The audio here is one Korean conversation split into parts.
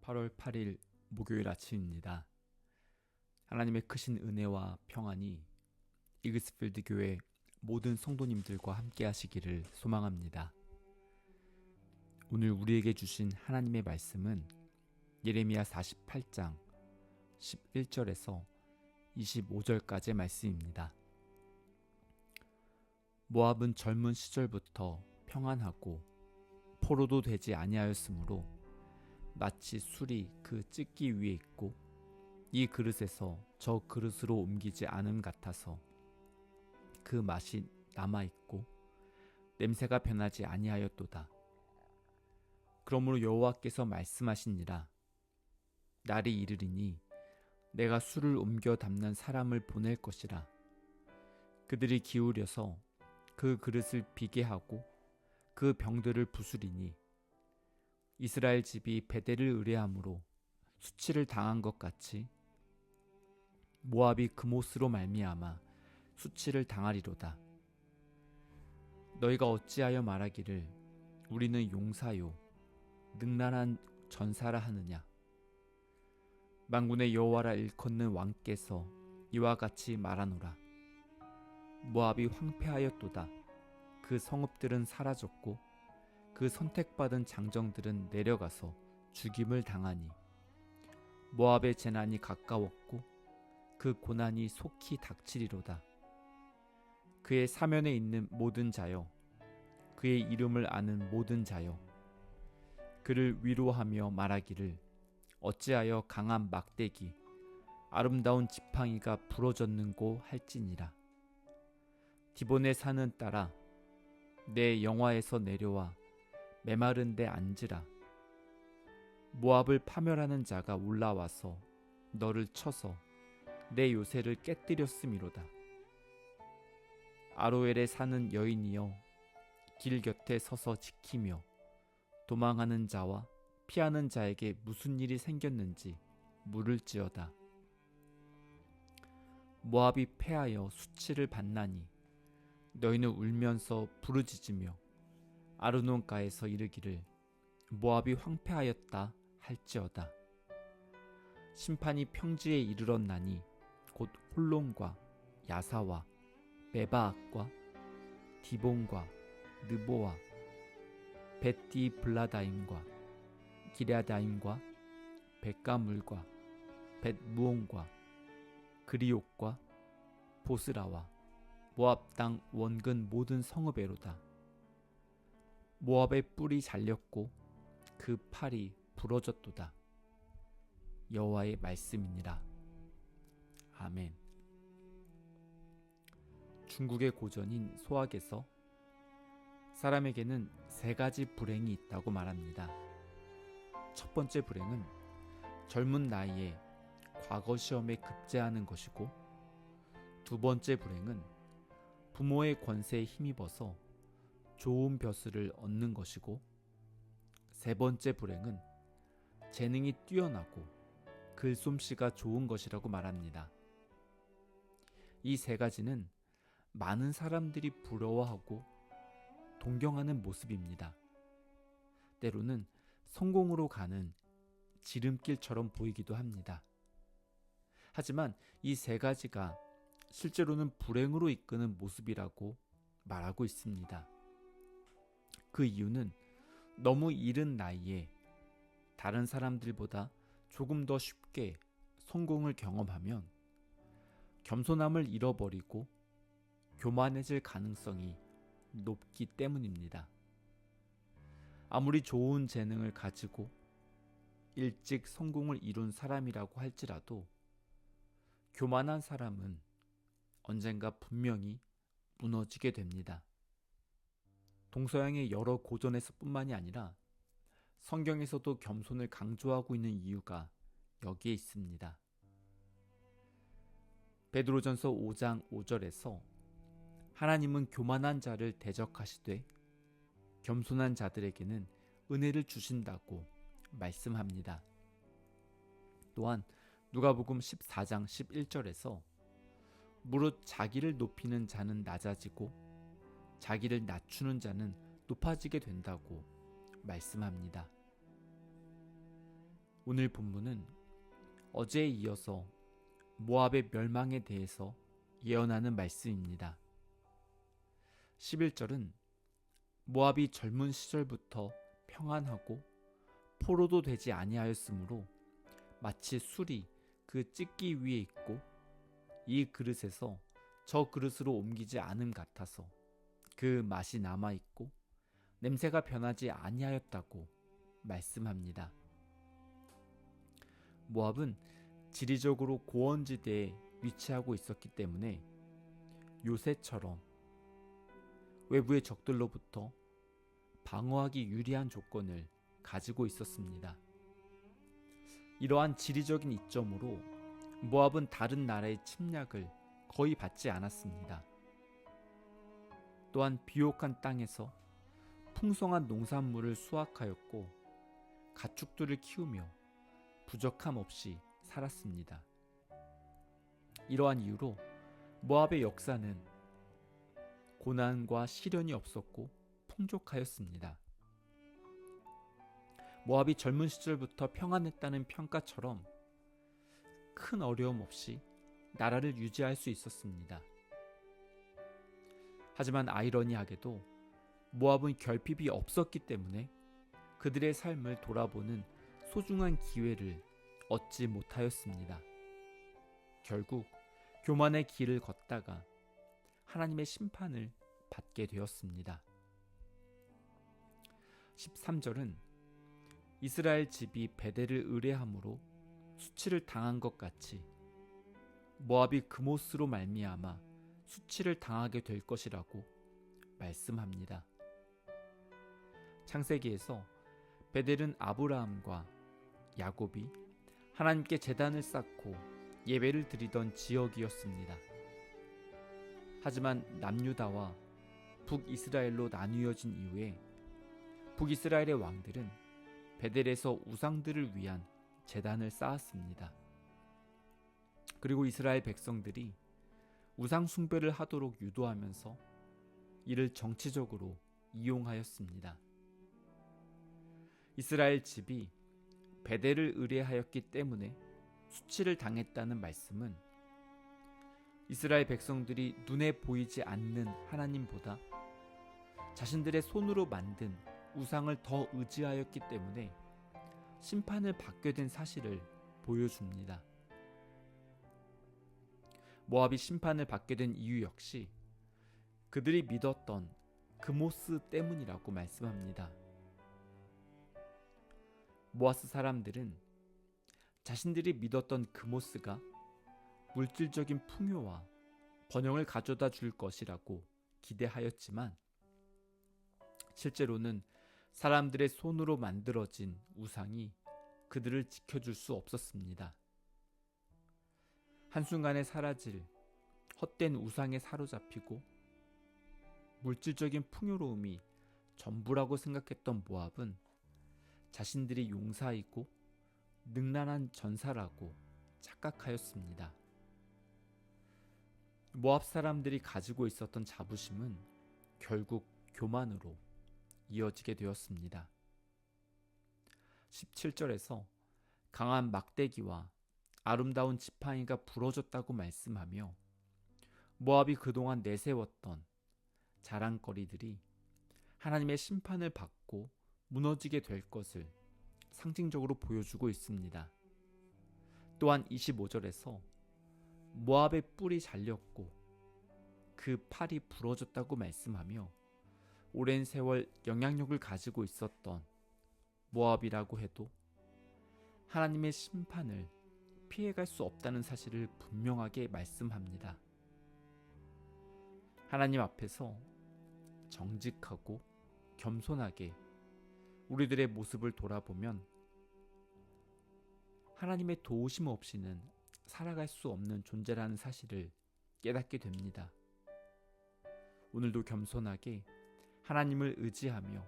8월 8일 목요일 아침입니다. 하나님의 크신 은혜와 평안이 이글스필드 교회 모든 성도님들과 함께 하시기를 소망합니다. 오늘 우리에게 주신 하나님의 말씀은 예레미야 48장 11절에서 25절까지의 말씀입니다. 모압은 젊은 시절부터 평안하고 포로도 되지 아니하였으므로 마치 술이 그 찢기 위에 있고 이 그릇에서 저 그릇으로 옮기지 않음 같아서 그 맛이 남아있고 냄새가 변하지 아니하였도다. 그러므로 여호와께서 말씀하시니라. 날이 이르리니 내가 술을 옮겨 담는 사람을 보낼 것이라. 그들이 기울여서 그 그릇을 비게 하고 그 병들을 부수리니 이스라엘 집이 베델을 의뢰함으로 수치를 당한 것 같이 모압이 그못으로 말미암아 수치를 당하리로다. 너희가 어찌하여 말하기를 우리는 용사요 능란한 전사라 하느냐. 만군의 여호와라 일컫는 왕께서 이와 같이 말하노라. 모압이 황폐하였도다. 그 성읍들은 사라졌고 그 선택받은 장정들은 내려가서 죽임을 당하니 모압의 재난이 가까웠고 그 고난이 속히 닥치리로다. 그의 사면에 있는 모든 자여, 그의 이름을 아는 모든 자여, 그를 위로하며 말하기를 어찌하여 강한 막대기 아름다운 지팡이가 부러졌는고 할지니라. 디본의 산은 따라 내 영화에서 내려와 메마른 데 앉으라. 모압을 파멸하는 자가 올라와서 너를 쳐서 내 요새를 깨뜨렸음이로다. 아로엘에 사는 여인이여 길 곁에 서서 지키며 도망하는 자와 피하는 자에게 무슨 일이 생겼는지 물을지어다. 모압이 패하여 수치를 받나니 너희는 울면서 부르짖으며 아르논가에서 이르기를 모압이 황폐하였다 할지어다. 심판이 평지에 이르렀나니 곧 홀론과 야사와 메바악과 디본과 느보와 벳디 블라다임과 기랴다임과 벳가물과 벳무온과 그리옥과 보스라와 모압 땅 원근 모든 성읍에로다. 모압의 뿔이 잘렸고 그 팔이 부러졌도다. 여호와의 말씀이니라. 아멘. 중국의 고전인 소학에서 사람에게는 세 가지 불행이 있다고 말합니다. 첫 번째 불행은 젊은 나이에 과거 시험에 급제하는 것이고, 두 번째 불행은 부모의 권세에 힘입어서 좋은 벼슬을 얻는 것이고, 세 번째 불행은 재능이 뛰어나고 글솜씨가 좋은 것이라고 말합니다. 이 세 가지는 많은 사람들이 부러워하고 동경하는 모습입니다. 때로는 성공으로 가는 지름길처럼 보이기도 합니다. 하지만 이 세 가지가 실제로는 불행으로 이끄는 모습이라고 말하고 있습니다. 그 이유는 너무 이른 나이에 다른 사람들보다 조금 더 쉽게 성공을 경험하면 겸손함을 잃어버리고 교만해질 가능성이 높기 때문입니다. 아무리 좋은 재능을 가지고 일찍 성공을 이룬 사람이라고 할지라도 교만한 사람은 언젠가 분명히 무너지게 됩니다. 동서양의 여러 고전에서뿐만이 아니라 성경에서도 겸손을 강조하고 있는 이유가 여기에 있습니다. 베드로전서 5장 5절에서 하나님은 교만한 자를 대적하시되 겸손한 자들에게는 은혜를 주신다고 말씀합니다. 또한 누가복음 14장 11절에서 무릇 자기를 높이는 자는 낮아지고 자기를 낮추는 자는 높아지게 된다고 말씀합니다. 오늘 본문은 어제에 이어서 모압의 멸망에 대해서 예언하는 말씀입니다. 11절은 모압이 젊은 시절부터 평안하고 포로도 되지 아니하였으므로 마치 술이 그 찢기 위에 있고 이 그릇에서 저 그릇으로 옮기지 않음 같아서 그 맛이 남아있고 냄새가 변하지 아니하였다고 말씀합니다. 모압은 지리적으로 고원지대에 위치하고 있었기 때문에 요새처럼 외부의 적들로부터 방어하기 유리한 조건을 가지고 있었습니다. 이러한 지리적인 이점으로 모압은 다른 나라의 침략을 거의 받지 않았습니다. 또한 비옥한 땅에서 풍성한 농산물을 수확하였고 가축들을 키우며 부족함 없이 살았습니다. 이러한 이유로 모압의 역사는 고난과 시련이 없었고 풍족하였습니다. 모압이 젊은 시절부터 평안했다는 평가처럼 큰 어려움 없이 나라를 유지할 수 있었습니다. 하지만 아이러니하게도 모압은 결핍이 없었기 때문에 그들의 삶을 돌아보는 소중한 기회를 얻지 못하였습니다. 결국 교만의 길을 걷다가 하나님의 심판을 받게 되었습니다. 13절은 이스라엘 집이 베델을 의뢰함으로 수치를 당한 것 같이 모압이 그모스로 말미암아 수치를 당하게 될 것이라고 말씀합니다. 창세기에서 베델은 아브라함과 야곱이 하나님께 제단을 쌓고 예배를 드리던 지역이었습니다. 하지만 남유다와 북이스라엘로 나뉘어진 이후에 북이스라엘의 왕들은 베델에서 우상들을 위한 제단을 쌓았습니다. 그리고 이스라엘 백성들이 우상 숭배를 하도록 유도하면서 이를 정치적으로 이용하였습니다. 이스라엘 집이 베델을 의뢰하였기 때문에 수치를 당했다는 말씀은 이스라엘 백성들이 눈에 보이지 않는 하나님보다 자신들의 손으로 만든 우상을 더 의지하였기 때문에 심판을 받게 된 사실을 보여줍니다. 모압이 심판을 받게 된 이유 역시 그들이 믿었던 그모스 때문이라고 말씀합니다. 모압 사람들은 자신들이 믿었던 그모스가 물질적인 풍요와 번영을 가져다 줄 것이라고 기대하였지만 실제로는 사람들의 손으로 만들어진 우상이 그들을 지켜줄 수 없었습니다. 한순간에 사라질 헛된 우상에 사로잡히고 물질적인 풍요로움이 전부라고 생각했던 모압은 자신들이 용사이고 능란한 전사라고 착각하였습니다. 모압 사람들이 가지고 있었던 자부심은 결국 교만으로 이어지게 되었습니다. 17절에서 강한 막대기와 아름다운 지팡이가 부러졌다고 말씀하며 모압이 그동안 내세웠던 자랑거리들이 하나님의 심판을 받고 무너지게 될 것을 상징적으로 보여주고 있습니다. 또한 25절에서 모압의 뿔이 잘렸고 그 팔이 부러졌다고 말씀하며 오랜 세월 영향력을 가지고 있었던 모압이라고 해도 하나님의 심판을 피해갈 수 없다는 사실을 분명하게 말씀합니다. 하나님 앞에서 정직하고 겸손하게 우리들의 모습을 돌아보면 하나님의 도우심 없이는 살아갈 수 없는 존재라는 사실을 깨닫게 됩니다. 오늘도 겸손하게 하나님을 의지하며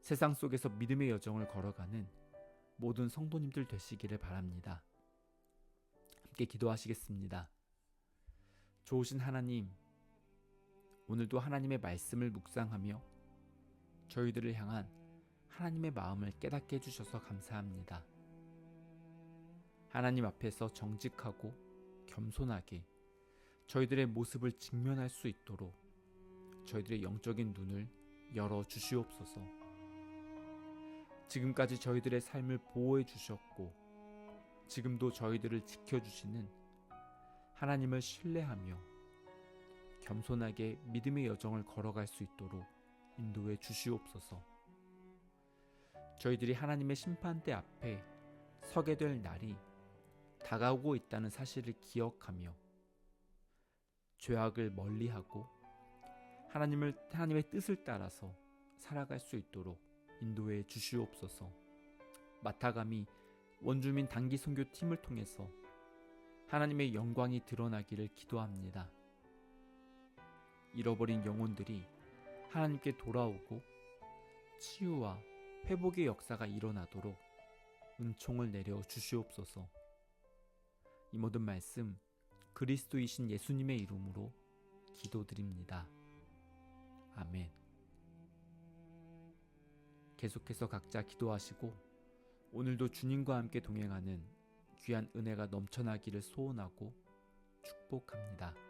세상 속에서 믿음의 여정을 걸어가는 모든 성도님들 되시기를 바랍니다. 함께 기도하시겠습니다. 좋으신 하나님, 오늘도 하나님의 말씀을 묵상하며 저희들을 향한 하나님의 마음을 깨닫게 해주셔서 감사합니다. 하나님 앞에서 정직하고 겸손하게 저희들의 모습을 직면할 수 있도록 저희들의 영적인 눈을 열어 주시옵소서. 지금까지 저희들의 삶을 보호해 주셨고 지금도 저희들을 지켜주시는 하나님을 신뢰하며 겸손하게 믿음의 여정을 걸어갈 수 있도록 인도해 주시옵소서. 저희들이 하나님의 심판대 앞에 서게 될 날이 다가오고 있다는 사실을 기억하며 죄악을 멀리하고 하나님의 뜻을 따라서 살아갈 수 있도록 인도해 주시옵소서. 마타감이 원주민 단기 선교팀을 통해서 하나님의 영광이 드러나기를 기도합니다. 잃어버린 영혼들이 하나님께 돌아오고 치유와 회복의 역사가 일어나도록 은총을 내려 주시옵소서. 이 모든 말씀 그리스도이신 예수님의 이름으로 기도드립니다. 아멘. 계속해서 각자 기도하시고 오늘도 주님과 함께 동행하는 귀한 은혜가 넘쳐나기를 소원하고 축복합니다.